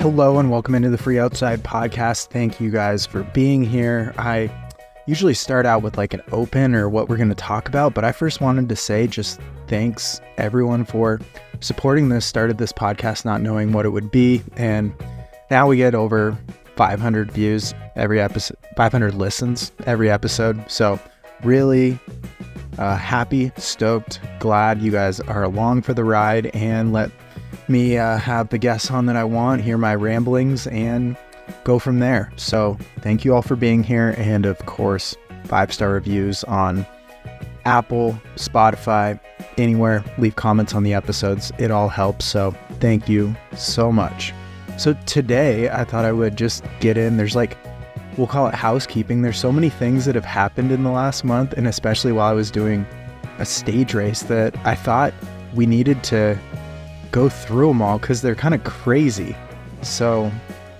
Hello and welcome into the Free Outside podcast. Thank you guys for being here. I usually start out with like an open or what we're going to talk about, but I first wanted to say just thanks everyone for supporting this. Started this podcast not knowing what it would be, and now we get over 500 views every episode, 500 listens every episode. So really happy, stoked, glad you guys are along for the ride and let me have the guests on that I want, hear my ramblings, and go from there. So thank you all for being here, and of course 5-star reviews on Apple, Spotify, anywhere. Leave comments on the episodes. It all helps, so thank you so much. So today I thought I would just get in. There's we'll call it housekeeping. There's so many things that have happened in the last month, and especially while I was doing a stage race, that I thought we needed to go through them all because they're kind of crazy. So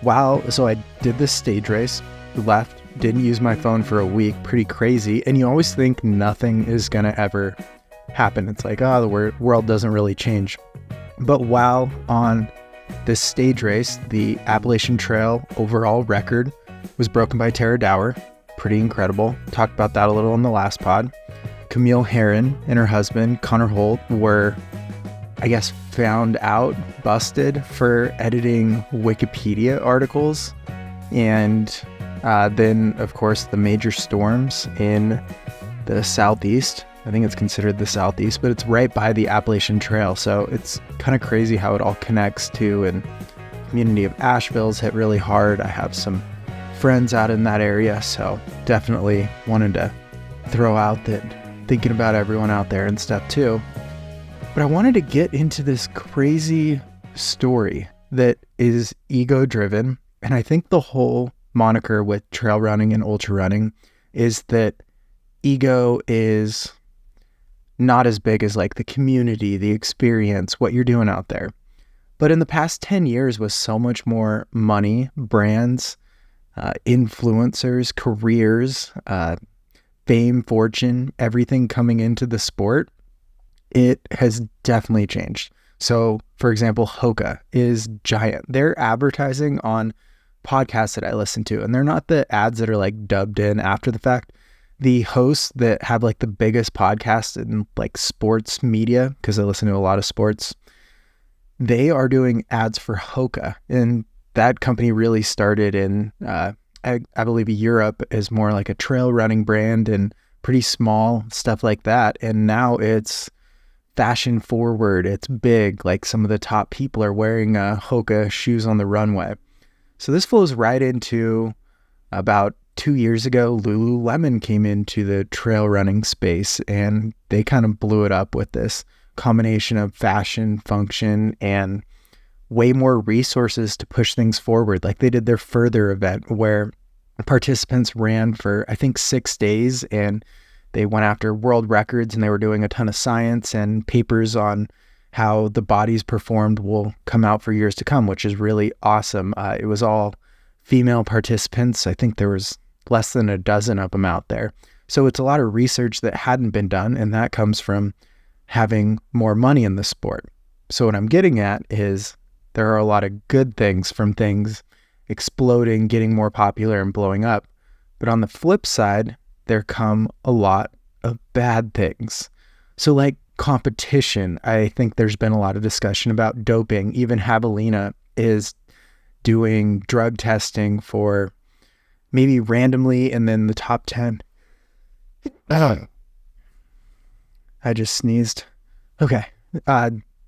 I did this stage race, left, didn't use my phone for a week, pretty crazy. And you always think nothing is going to ever happen. It's like, the world doesn't really change. But while on this stage race, the Appalachian Trail overall record was broken by Tara Dower. Pretty incredible. Talked about that a little in the last pod. Camille Herron and her husband, Connor Holt, were, I guess, busted for editing Wikipedia articles. And then, of course, the major storms in the southeast. I think it's considered the southeast, but it's right by the Appalachian Trail. So it's kind of crazy how it all connects to, and the community of Asheville's hit really hard. I have some friends out in that area, so definitely wanted to throw out that thinking about everyone out there and stuff too. But I wanted to get into this crazy story that is ego-driven. And I think the whole moniker with trail running and ultra running is that ego is not as big as like the community, the experience, what you're doing out there. But in the past 10 years, with so much more money, brands, influencers, careers, fame, fortune, everything coming into the sport, it has definitely changed. So, for example, Hoka is giant. They're advertising on podcasts that I listen to, and they're not the ads that are like dubbed in after the fact. The hosts that have like the biggest podcasts in like sports media, because I listen to a lot of sports, they are doing ads for Hoka. And that company really started in, I believe, Europe as more like a trail running brand and pretty small, stuff like that. And now it's fashion forward, it's big, like some of the top people are wearing Hoka shoes on the runway. So this flows right into about 2 years ago, Lululemon came into the trail running space, and they kind of blew it up with this combination of fashion, function, and way more resources to push things forward. Like they did their Further event where participants ran for, I think, 6 days, and they went after world records, and they were doing a ton of science and papers on how the bodies performed will come out for years to come, which is really awesome. It was all female participants. I think there was less than a dozen of them out there. So it's a lot of research that hadn't been done, and that comes from having more money in the sport. So what I'm getting at is there are a lot of good things from things exploding, getting more popular, and blowing up. But on the flip side, there come a lot of bad things. So like competition, I think there's been a lot of discussion about doping. Even Javelina is doing drug testing for maybe randomly, and then the top 10. I just sneezed. Okay.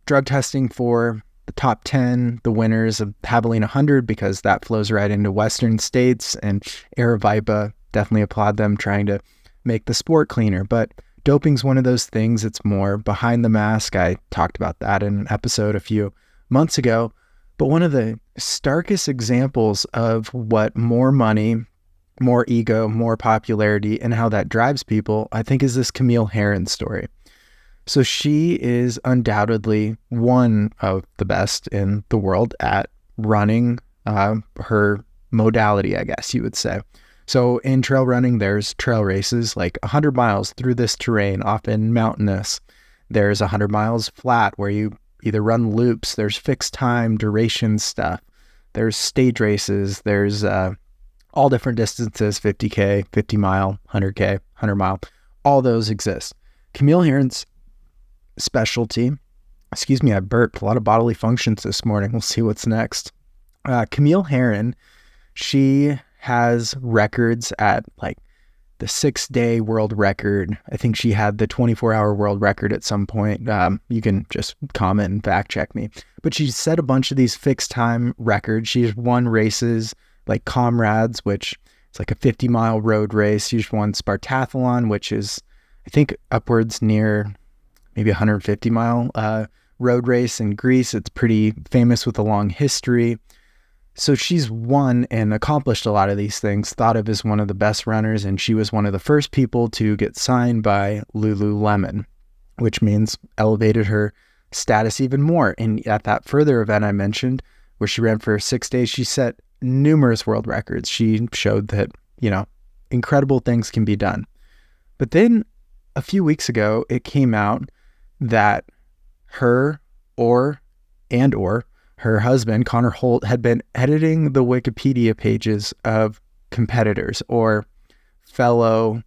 Drug testing for the top 10, the winners of Javelina 100, because that flows right into Western states, and Aravaipa, definitely applaud them trying to make the sport cleaner. But doping's one of those things. It's more behind the mask. I talked about that in an episode a few months ago. But one of the starkest examples of what more money, more ego, more popularity, and how that drives people, I think, is this Camille Herron story. So she is undoubtedly one of the best in the world at running her modality, I guess you would say. So in trail running, there's trail races like 100 miles through this terrain, often mountainous. There's 100 miles flat where you either run loops. There's fixed time, duration stuff. There's stage races. There's all different distances, 50K, 50 mile, 100K, 100 mile. All those exist. Camille Herron's specialty, excuse me, I burped, a lot of bodily functions this morning. We'll see what's next. Camille Herron, she has records at like the 6-day world record. I think she had the 24-hour world record at some point. You can just comment and fact check me. But she set a bunch of these fixed time records. She's won races like Comrades, which is like a 50-mile road race. She's won Spartathlon, which is, I think, upwards near maybe 150-mile road race in Greece. It's pretty famous with a long history. So she's won and accomplished a lot of these things, thought of as one of the best runners, and she was one of the first people to get signed by Lululemon, which means elevated her status even more. And at that further event I mentioned, where she ran for 6 days, she set numerous world records. She showed that, incredible things can be done. But then a few weeks ago, it came out that her husband, Connor Holt, had been editing the Wikipedia pages of competitors or fellow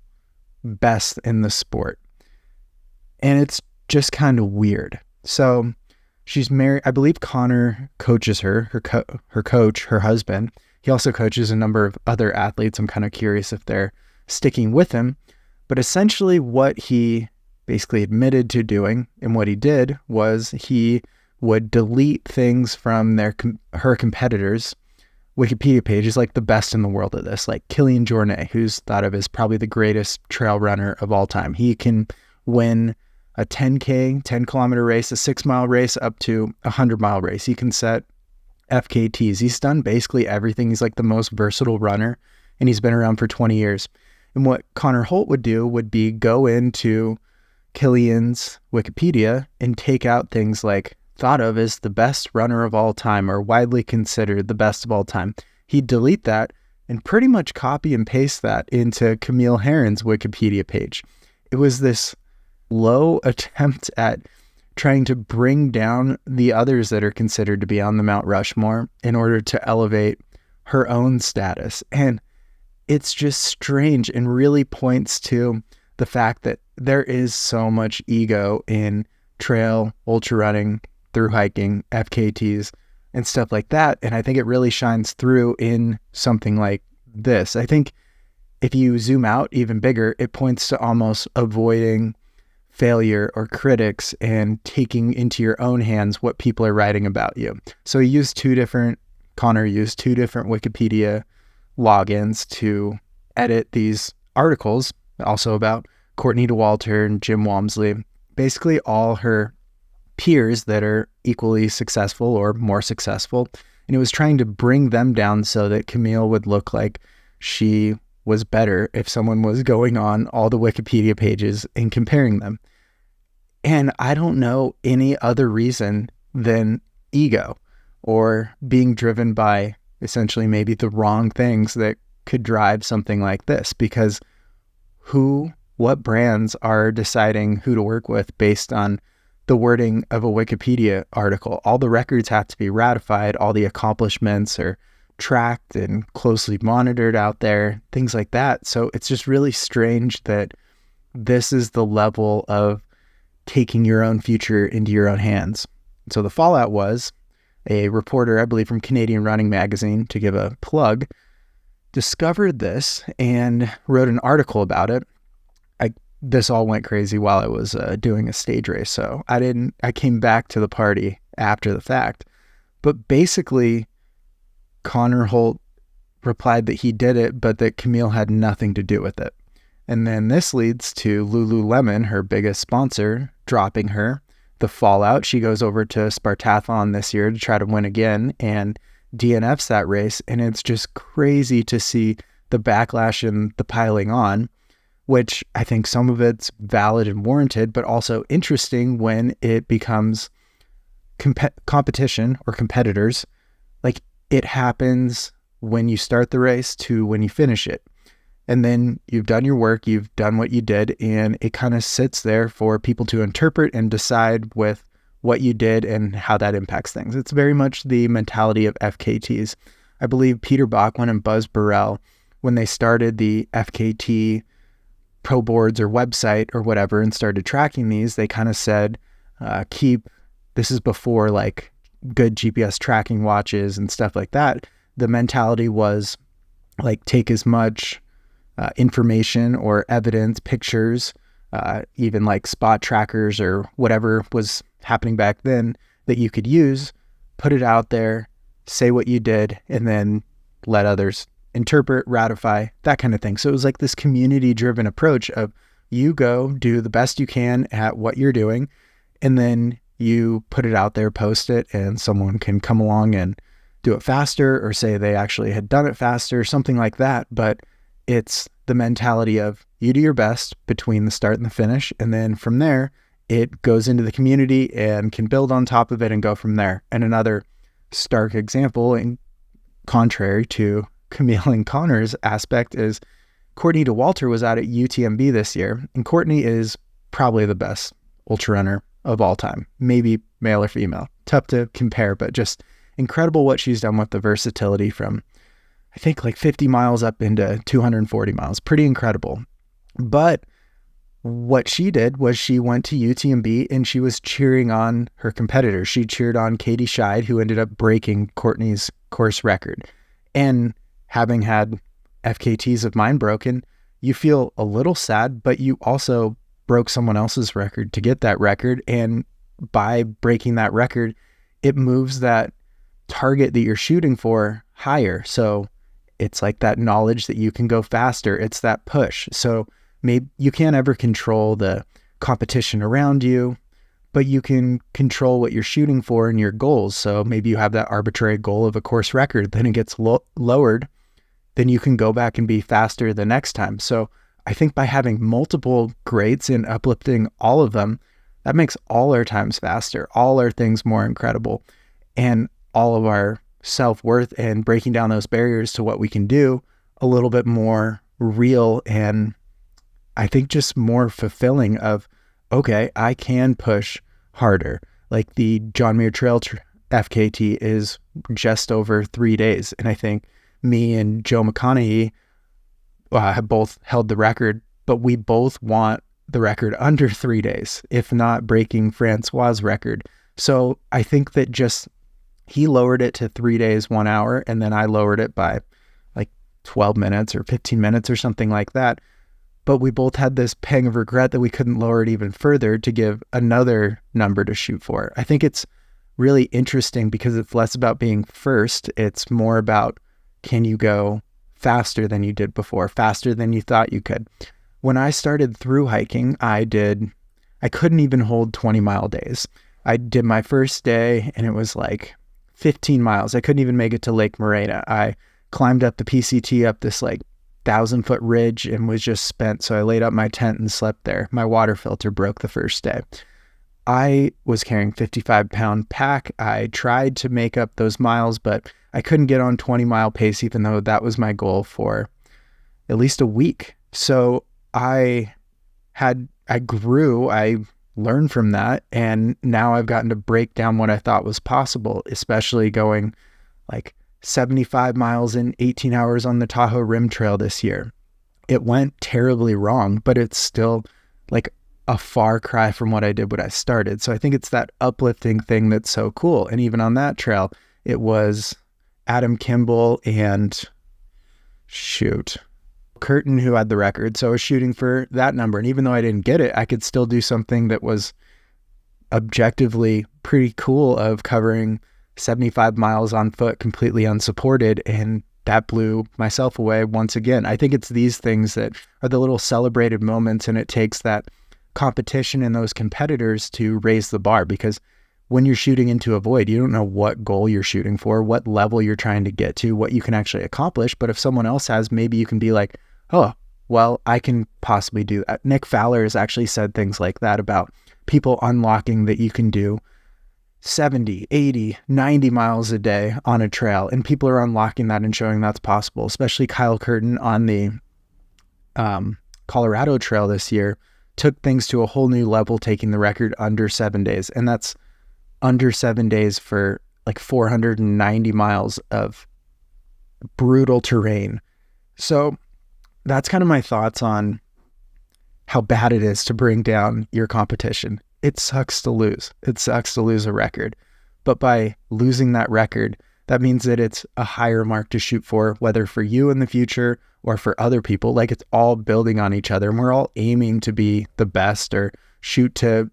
best in the sport. And it's just kind of weird. So she's married. I believe Connor coaches her coach, her husband. He also coaches a number of other athletes. I'm kind of curious if they're sticking with him. But essentially what he basically admitted to doing and what he did was he would delete things from her competitors' Wikipedia pages, like the best in the world at this, like Kilian Jornet, who's thought of as probably the greatest trail runner of all time. He can win a 10K, 10-kilometer race, a 6-mile race, up to a 100-mile race. He can set FKTs. He's done basically everything. He's like the most versatile runner, and he's been around for 20 years. And what Connor Holt would do would be go into Kilian's Wikipedia and take out things like thought of as the best runner of all time or widely considered the best of all time. He'd delete that and pretty much copy and paste that into Camille Herron's Wikipedia page. It was this low attempt at trying to bring down the others that are considered to be on the Mount Rushmore in order to elevate her own status. And it's just strange and really points to the fact that there is so much ego in trail, ultra running, through hiking, FKTs, and stuff like that. And I think it really shines through in something like this. I think if you zoom out even bigger, it points to almost avoiding failure or critics and taking into your own hands what people are writing about you. So Connor used two different Wikipedia logins to edit these articles, also about Courtney DeWalter and Jim Walmsley, basically all her peers that are equally successful or more successful. And it was trying to bring them down so that Camille would look like she was better if someone was going on all the Wikipedia pages and comparing them. And I don't know any other reason than ego or being driven by essentially maybe the wrong things that could drive something like this, because what brands are deciding who to work with based on the wording of a Wikipedia article? All the records have to be ratified. All the accomplishments are tracked and closely monitored out there, things like that. So it's just really strange that this is the level of taking your own future into your own hands. So the fallout was a reporter, I believe from Canadian Running Magazine, to give a plug, discovered this and wrote an article about it. This all went crazy while I was doing a stage race, so I came back to the party after the fact. But basically, Connor Holt replied that he did it, but that Camille had nothing to do with it. And then this leads to Lululemon, her biggest sponsor, dropping her. The fallout, she goes over to Spartathlon this year to try to win again and DNFs that race. And it's just crazy to see the backlash and the piling on, which I think some of it's valid and warranted, but also interesting when it becomes competition or competitors. Like, it happens when you start the race to when you finish it. And then you've done your work, you've done what you did, and it kind of sits there for people to interpret and decide with what you did and how that impacts things. It's very much the mentality of FKTs. I believe Peter Bachman and Buzz Burrell, when they started the FKT pro boards or website or whatever and started tracking these, they kind of said, this is before like good GPS tracking watches and stuff like that. The mentality was like, take as much information or evidence, pictures, even like spot trackers or whatever was happening back then that you could use, put it out there, say what you did, and then let others interpret, ratify, that kind of thing. So it was like this community-driven approach of you go do the best you can at what you're doing, and then you put it out there, post it, and someone can come along and do it faster or say they actually had done it faster, something like that. But it's the mentality of you do your best between the start and the finish, and then from there, it goes into the community and can build on top of it and go from there. And another stark example, and contrary to Camille and Connor's aspect, is Courtney DeWalter was out at UTMB this year, and Courtney is probably the best ultra runner of all time, maybe male or female. Tough to compare, but just incredible what she's done with the versatility from, I think, like 50 miles up into 240 miles. Pretty incredible. But what she did was she went to UTMB and she was cheering on her competitors. She cheered on Katie Scheid, who ended up breaking Courtney's course record. And having had FKTs of mine broken, you feel a little sad, but you also broke someone else's record to get that record. And by breaking that record, it moves that target that you're shooting for higher. So it's like that knowledge that you can go faster. It's that push. So maybe you can't ever control the competition around you, but you can control what you're shooting for and your goals. So maybe you have that arbitrary goal of a course record, then it gets lowered, then you can go back and be faster the next time. So I think by having multiple greats and uplifting all of them, that makes all our times faster, all our things more incredible, and all of our self-worth and breaking down those barriers to what we can do a little bit more real, and I think just more fulfilling of, okay, I can push harder. Like the Garmire Trail FKT is just over 3 days. And I think me and Joe McConaughey have both held the record, but we both want the record under 3 days, if not breaking Francois' record. So I think that just he lowered it to 3 days, 1 hour, and then I lowered it by like 12 minutes or 15 minutes or something like that. But we both had this pang of regret that we couldn't lower it even further to give another number to shoot for. I think it's really interesting because it's less about being first. It's more about, can you go faster than you did before, faster than you thought you could. When I started through hiking, I couldn't even hold 20-mile days. I did my first day and it was like 15 miles. I couldn't even make it to Lake Morena. I climbed up the PCT up this like 1,000-foot ridge and was just spent. So I laid up my tent and slept there. My water filter broke the first day. I was carrying 55-pound pack. I tried to make up those miles, but I couldn't get on 20-mile pace, even though that was my goal for at least a week. So I grew, I learned from that. And now I've gotten to break down what I thought was possible, especially going like 75 miles in 18 hours on the Tahoe Rim Trail this year. It went terribly wrong, but it's still like a far cry from what I did when I started. So I think it's that uplifting thing that's so cool. And even on that trail, it was Adam Kimball and Curtin who had the record. So I was shooting for that number. And even though I didn't get it, I could still do something that was objectively pretty cool of covering 75 miles on foot completely unsupported, and that blew myself away once again. I think it's these things that are the little celebrated moments, and it takes that competition and those competitors to raise the bar, because when you're shooting into a void, you don't know what goal you're shooting for, what level you're trying to get to, what you can actually accomplish. But if someone else has, maybe you can be like, oh, well, I can possibly do that. Nick Fowler has actually said things like that about people unlocking that you can do 70, 80, 90 miles a day on a trail, and people are unlocking that and showing that's possible. Especially Kyle Curtin on the Colorado Trail this year took things to a whole new level, taking the record under 7 days. And that's under 7 days for like 490 miles of brutal terrain. So that's kind of my thoughts on how bad it is to bring down your competition. It sucks to lose. It sucks to lose a record. But by losing that record, that means that it's a higher mark to shoot for, whether for you in the future or for other people. Like, it's all building on each other, and we're all aiming to be the best or shoot to,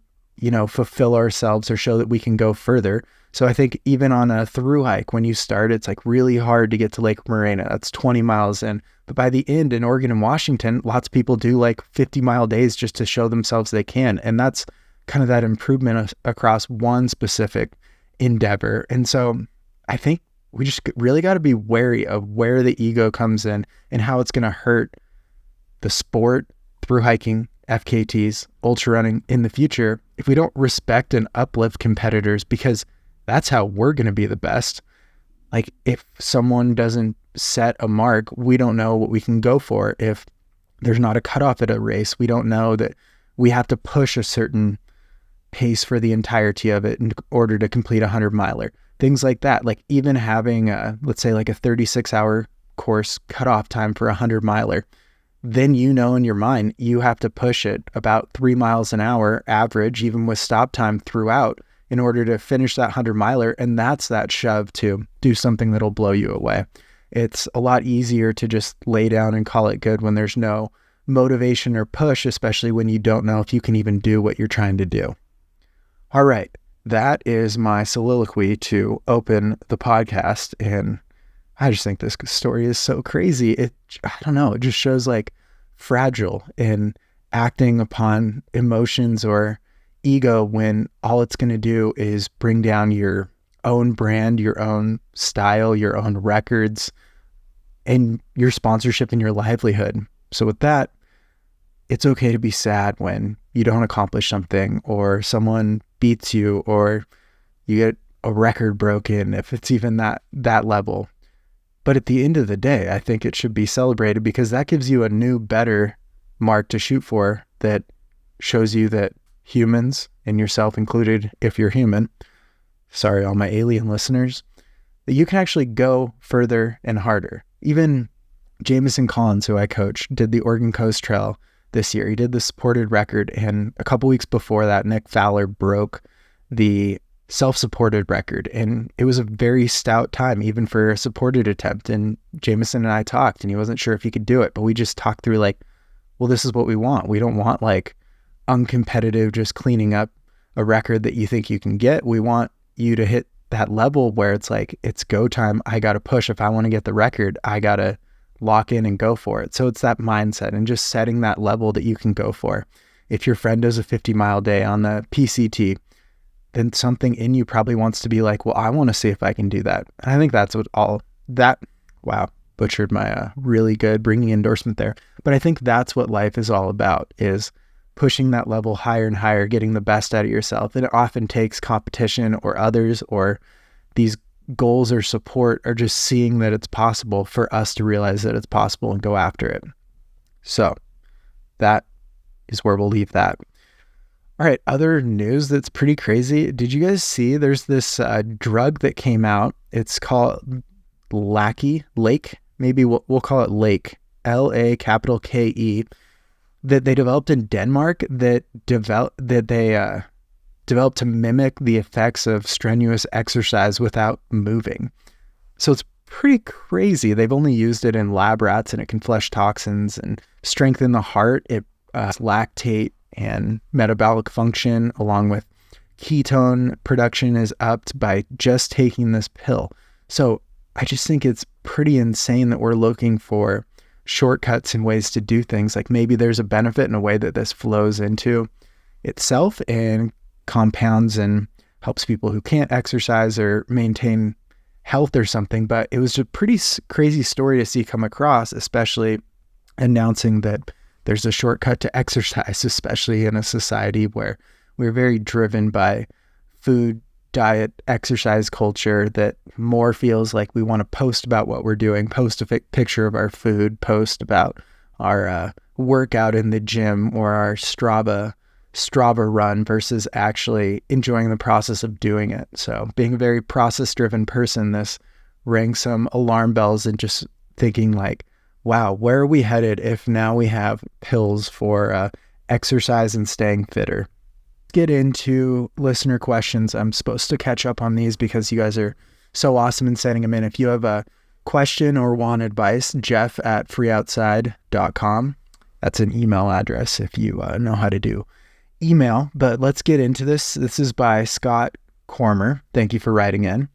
fulfill ourselves or show that we can go further. So I think even on a through hike, when you start, it's like really hard to get to Lake Morena. That's 20 miles in. But by the end in Oregon and Washington, lots of people do like 50-mile days just to show themselves they can. And that's kind of that improvement across one specific endeavor. And so I think we just really got to be wary of where the ego comes in and how it's going to hurt the sport, through hiking, FKTs, ultra running in the future if we don't respect and uplift competitors, because that's how we're going to be the best. Like, if someone doesn't set a mark, we don't know what we can go for. If there's not a cutoff at a race, we don't know that we have to push a certain pace for the entirety of it in order to complete a 100-miler. Things like that. Like, even having let's say like a 36-hour course cutoff time for a 100-miler, then in your mind, you have to push it about 3 miles an hour average, even with stop time throughout, in order to finish that 100-miler. And that's that shove to do something that'll blow you away. It's a lot easier to just lay down and call it good when there's no motivation or push, especially when you don't know if you can even do what you're trying to do. All right. That is my soliloquy to open the podcast. And I just think this story is so crazy. I don't know. It just shows like fragile in acting upon emotions or ego when all it's going to do is bring down your own brand, your own style, your own records, and your sponsorship and your livelihood. So with that, it's okay to be sad when you don't accomplish something, or someone beats you, or you get a record broken, if it's even that level. But at the end of the day, I think it should be celebrated, because that gives you a new, better mark to shoot for that shows you that humans, and yourself included if you're human, sorry all my alien listeners, that you can actually go further and harder. Even Jamison Collins, who I coach, did the Oregon Coast Trail this year. He did the supported record, and a couple weeks before that, Nick Fowler broke the self-supported record, and it was a very stout time even for a supported attempt. And Jamison and I talked, and he wasn't sure if he could do it, but we just talked through like, well, this is what we want. We don't want like uncompetitive just cleaning up a record that you think you can get. We want you to hit that level where it's like, it's go time. I got to push. If I want to get the record, I got to lock in and go for it. So it's that mindset and just setting that level that you can go for. If your friend does a 50-mile day on the PCT, then something in you probably wants to be like, well, I want to see if I can do that. And I think that's what all that, wow, butchered my really good bringing endorsement there. But I think that's what life is all about, is pushing that level higher and higher, getting the best out of yourself. And it often takes competition or others or these goals or support or just seeing that it's possible for us to realize that it's possible and go after it. So that is where we'll leave that. All right, other news that's pretty crazy. Did you guys see there's this drug that came out? It's called Lake, maybe we'll call it Lake, L-A-K-E, that they developed in Denmark that they developed to mimic the effects of strenuous exercise without moving. So it's pretty crazy. They've only used it in lab rats, and it can flush toxins and strengthen the heart. It lactate and metabolic function, along with ketone production, is upped by just taking this pill. So I just think it's pretty insane that we're looking for shortcuts and ways to do things. Like, maybe there's a benefit in a way that this flows into itself and compounds and helps people who can't exercise or maintain health or something. But it was a pretty crazy story to see come across, especially announcing that there's a shortcut to exercise, especially in a society where we're very driven by food, diet, exercise culture, that more feels like we want to post about what we're doing, post a picture of our food, post about our workout in the gym or our Strava Strava run versus actually enjoying the process of doing it. So being a very process-driven person, this rang some alarm bells and just thinking like, wow, where are we headed if now we have pills for exercise and staying fitter? Get into listener questions. I'm supposed to catch up on these because you guys are so awesome in sending them in. If you have a question or want advice, jeff@freeoutside.com. That's an email address if you know how to do email. But let's get into this. This is by Scott Cormer. Thank you for writing in.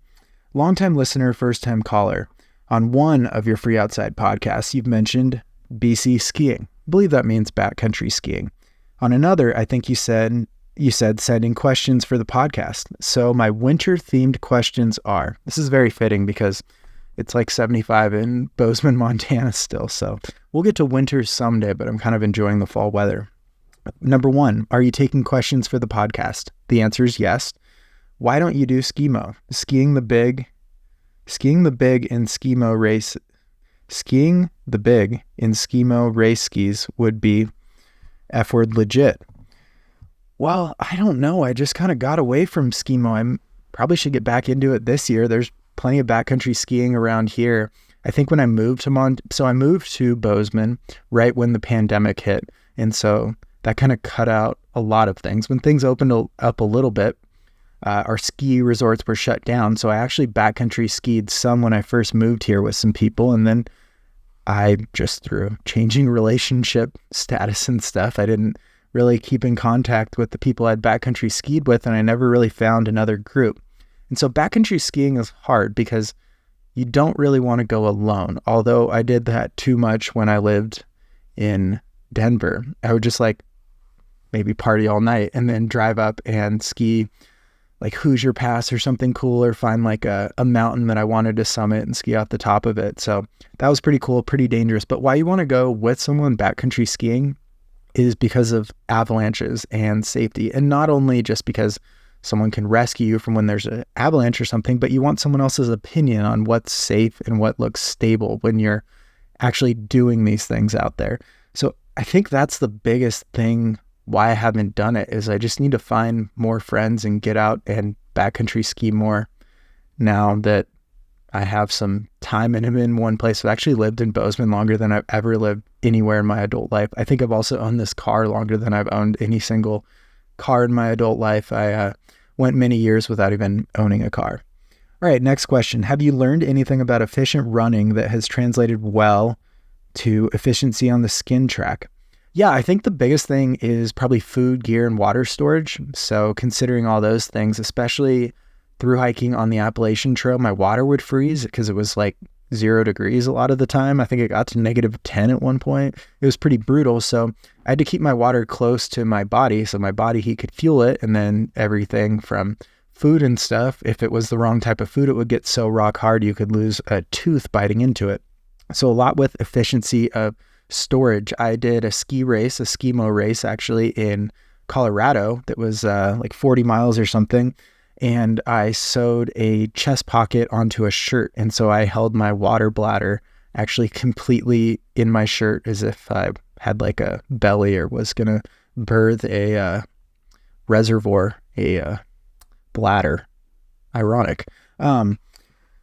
Longtime listener, first-time caller. On one of your Free Outside podcasts, you've mentioned BC skiing. I believe that means backcountry skiing. On another, I think you said sending questions for the podcast. So my winter-themed questions are, this is very fitting because it's like 75 in Bozeman, Montana still. So we'll get to winter someday, but I'm kind of enjoying the fall weather. Number 1, are you taking questions for the podcast? The answer is yes. Why don't you do skimo? Skiing the big in skimo race skis would be F-word legit. Well, I don't know. I just kind of got away from skimo. I probably should get back into it this year. There's plenty of backcountry skiing around here. I think when I moved to I moved to Bozeman right when the pandemic hit. And so that kind of cut out a lot of things. When things opened up a little bit, our ski resorts were shut down. So I actually backcountry skied some when I first moved here with some people. And then I just, through changing relationship status and stuff, I didn't really keep in contact with the people I'd backcountry skied with, and I never really found another group. And so backcountry skiing is hard because you don't really want to go alone. Although I did that too much when I lived in Denver. I would just like maybe party all night and then drive up and ski like Hoosier Pass or something cool, or find like a mountain that I wanted to summit and ski out the top of it. So that was pretty cool, pretty dangerous. But why you want to go with someone backcountry skiing is because of avalanches and safety. And not only just because someone can rescue you from when there's an avalanche or something, but you want someone else's opinion on what's safe and what looks stable when you're actually doing these things out there. So I think that's the biggest thing why I haven't done it, is I just need to find more friends and get out and backcountry ski more now that I have some time and I'm in one place. I've actually lived in Bozeman longer than I've ever lived anywhere in my adult life. I think I've also owned this car longer than I've owned any single car in my adult life. I went many years without even owning a car. All right, next question. Have you learned anything about efficient running that has translated well to efficiency on the skin track? Yeah, I think the biggest thing is probably food, gear, and water storage. So considering all those things, especially through hiking on the Appalachian Trail, my water would freeze because it was like 0 degrees a lot of the time. I think it got to -10 at one point. It was pretty brutal. So I had to keep my water close to my body so my body heat could fuel it. And then everything from food and stuff, if it was the wrong type of food, it would get so rock hard you could lose a tooth biting into it. So a lot with efficiency of storage. I did a skimo race actually in Colorado that was like 40 miles or something. And I sewed a chest pocket onto a shirt. And so I held my water bladder actually completely in my shirt as if I had like a belly or was going to birth a reservoir, a bladder. Ironic.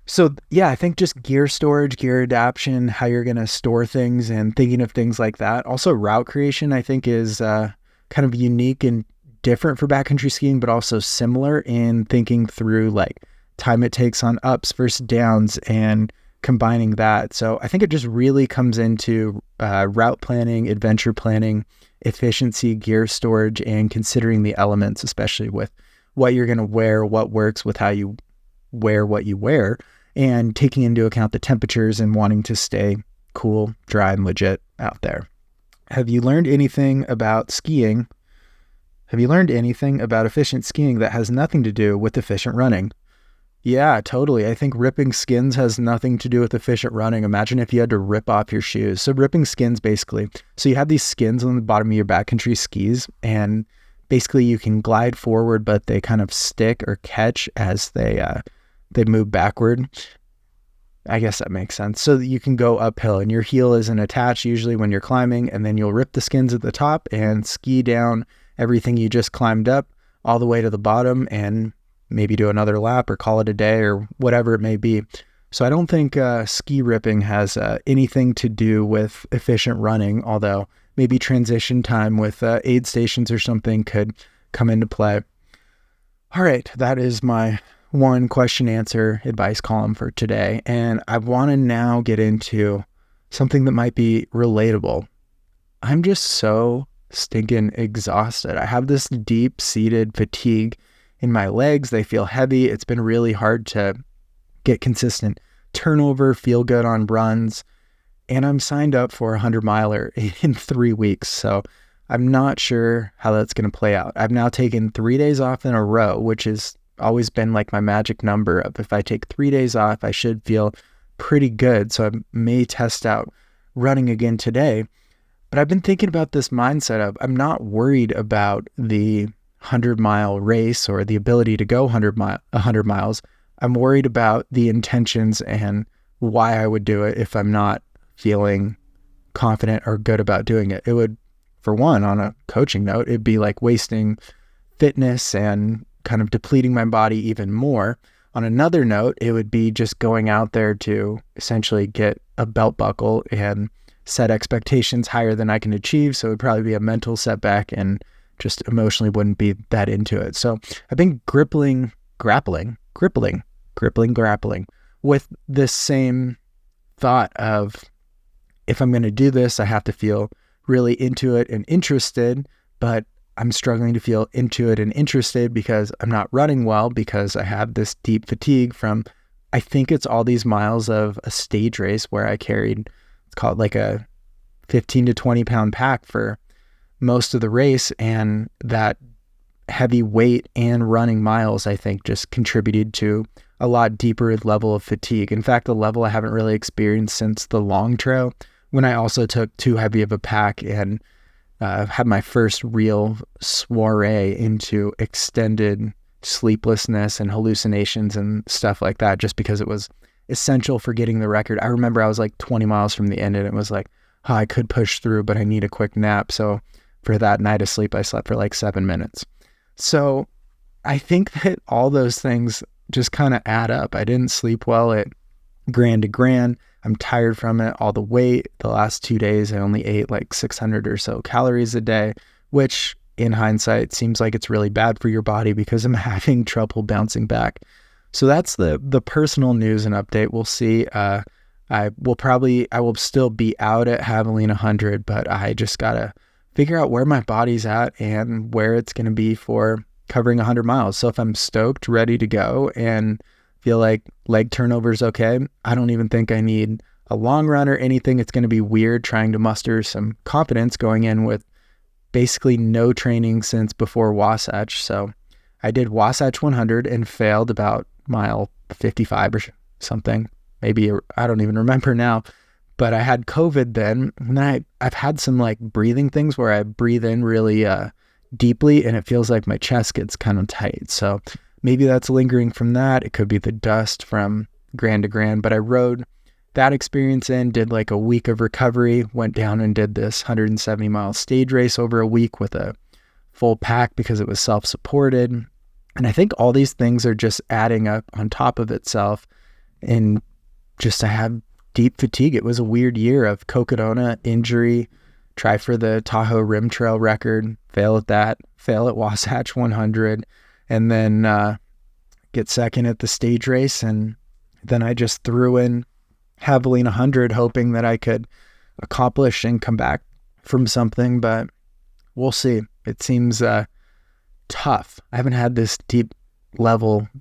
So yeah, I think just gear storage, gear adaptation, how you're going to store things and thinking of things like that. Also route creation, I think is kind of unique and different for backcountry skiing, but also similar in thinking through like time it takes on ups versus downs and combining that. So I think it just really comes into route planning, adventure planning, efficiency, gear storage, and considering the elements, especially with what you're going to wear, what works with how you wear what you wear, and taking into account the temperatures and wanting to stay cool, dry, and legit out there. Have you learned anything about skiing? Have you learned anything about efficient skiing that has nothing to do with efficient running? Yeah, totally. I think ripping skins has nothing to do with efficient running. Imagine if you had to rip off your shoes. So ripping skins basically. So you have these skins on the bottom of your backcountry skis, and basically you can glide forward, but they kind of stick or catch as they move backward. I guess that makes sense. So that you can go uphill and your heel isn't attached usually when you're climbing, and then you'll rip the skins at the top and ski down everything you just climbed up all the way to the bottom and maybe do another lap or call it a day or whatever it may be. So I don't think ski ripping has anything to do with efficient running, although maybe transition time with aid stations or something could come into play. All right, that is my one question answer advice column for today. And I want to now get into something that might be relatable. I'm just so stinking exhausted. I have this deep-seated fatigue in my legs. They feel heavy. It's been really hard to get consistent turnover, feel good on runs. And I'm signed up for a 100-miler in 3 weeks. So I'm not sure how that's going to play out. I've now taken 3 days off in a row, which has always been like my magic number of if I take 3 days off, I should feel pretty good. So I may test out running again today. But I've been thinking about this mindset of I'm not worried about the 100-mile race or the ability to go 100 miles. I'm worried about the intentions and why I would do it if I'm not feeling confident or good about doing it. It would, for one, on a coaching note, it'd be like wasting fitness and kind of depleting my body even more. On another note, it would be just going out there to essentially get a belt buckle and set expectations higher than I can achieve. So it would probably be a mental setback and just emotionally wouldn't be that into it. So I've been grappling with this same thought of if I'm going to do this, I have to feel really into it and interested, but I'm struggling to feel into it and interested because I'm not running well because I have this deep fatigue from, I think it's all these miles of a stage race where I carried, it's called like a 15 to 20 pound pack for most of the race. And that heavy weight and running miles, I think, just contributed to a lot deeper level of fatigue. In fact, a level I haven't really experienced since the long trail, when I also took too heavy of a pack and had my first real soiree into extended sleeplessness and hallucinations and stuff like that, just because it was essential for getting the record. I remember I was like 20 miles from the end and it was like, oh, I could push through, but I need a quick nap. So for that night of sleep, I slept for like 7 minutes. So I think that all those things just kind of add up. I didn't sleep well at Grand to Grand. I'm tired from it, all the weight. The last 2 days, I only ate like 600 or so calories a day, which in hindsight seems like it's really bad for your body because I'm having trouble bouncing back. So that's the personal news and update. We'll see. I will still be out at Javelina 100, but I just got to figure out where my body's at and where it's going to be for covering 100 miles. So if I'm stoked, ready to go and feel like leg turnover's okay, I don't even think I need a long run or anything. It's going to be weird trying to muster some confidence going in with basically no training since before Wasatch. So I did Wasatch 100 and failed about mile 55 or something. Maybe, I don't even remember now, but I had COVID then. And I've had some like breathing things where I breathe in really deeply and it feels like my chest gets kind of tight. So maybe that's lingering from that. It could be the dust from Grand to Grand, but I rode that experience in, did like a week of recovery, went down and did this 170-mile stage race over a week with a full pack because it was self-supported. And I think all these things are just adding up on top of itself. And just to have deep fatigue. It was a weird year of Cocodona injury, try for the Tahoe Rim Trail record, fail at that, fail at Wasatch 100, and then get second at the stage race. And then I just threw in Javelina 100, hoping that I could accomplish and come back from something, but we'll see. It seems tough. I haven't had this deep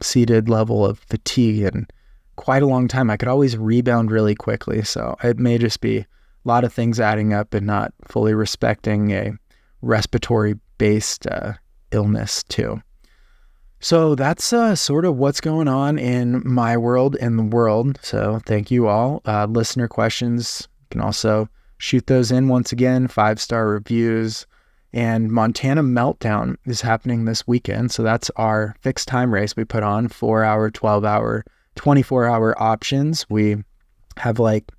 seated level of fatigue in quite a long time. I could always rebound really quickly. So it may just be a lot of things adding up and not fully respecting a respiratory based illness too. So that's sort of what's going on in my world and the world. So thank you all. Listener questions, you can also shoot those in once again, 5-star reviews. And Montana Meltdown is happening this weekend. So that's our fixed time race we put on, 4-hour, 12-hour, 24-hour options. We have like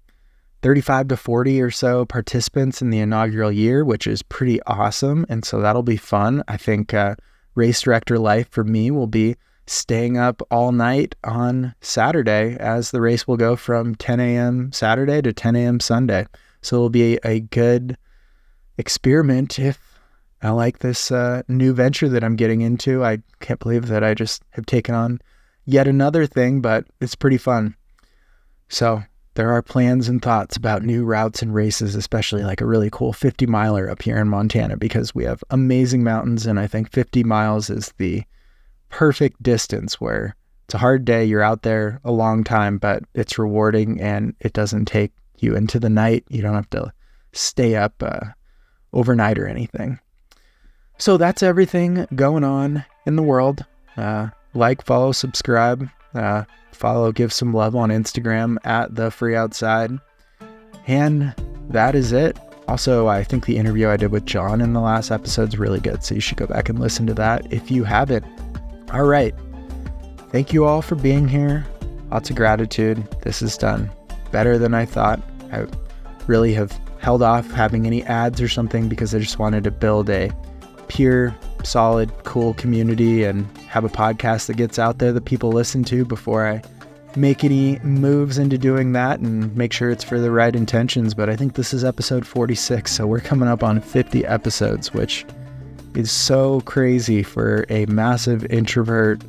35 to 40 or so participants in the inaugural year, which is pretty awesome. And so that'll be fun. I think race director life for me will be staying up all night on Saturday, as the race will go from 10 a.m. Saturday to 10 a.m. Sunday. So it'll be a good experiment if I like this new venture that I'm getting into. I can't believe that I just have taken on yet another thing, but it's pretty fun. So there are plans and thoughts about new routes and races, especially like a really cool 50 miler up here in Montana, because we have amazing mountains. And I think 50 miles is the perfect distance where it's a hard day. You're out there a long time, but it's rewarding and it doesn't take you into the night. You don't have to stay up overnight or anything. So that's everything going on in the world. Like, follow, subscribe, follow, give some love on Instagram at The Free Outside. And that is it. Also, I think the interview I did with John in the last episode is really good, so you should go back and listen to that if you haven't. All right. Thank you all for being here. Lots of gratitude. This is done better than I thought. I really have held off having any ads or something because I just wanted to build a pure, solid, cool community and have a podcast that gets out there that people listen to before I make any moves into doing that and make sure it's for the right intentions. But I think this is episode 46, so we're coming up on 50 episodes, which is so crazy for a massive introvert,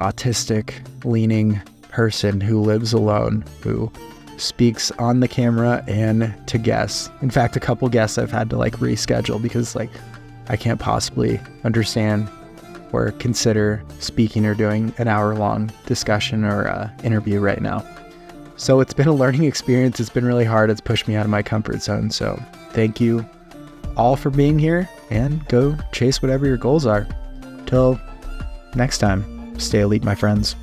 autistic leaning person who lives alone, who speaks on the camera and to guests. In fact, a couple guests I've had to like reschedule because like I can't possibly understand or consider speaking or doing an hour-long discussion or interview right now. So it's been a learning experience. It's been really hard. It's pushed me out of my comfort zone. So thank you all for being here, and go chase whatever your goals are. Till next time, stay elite, my friends.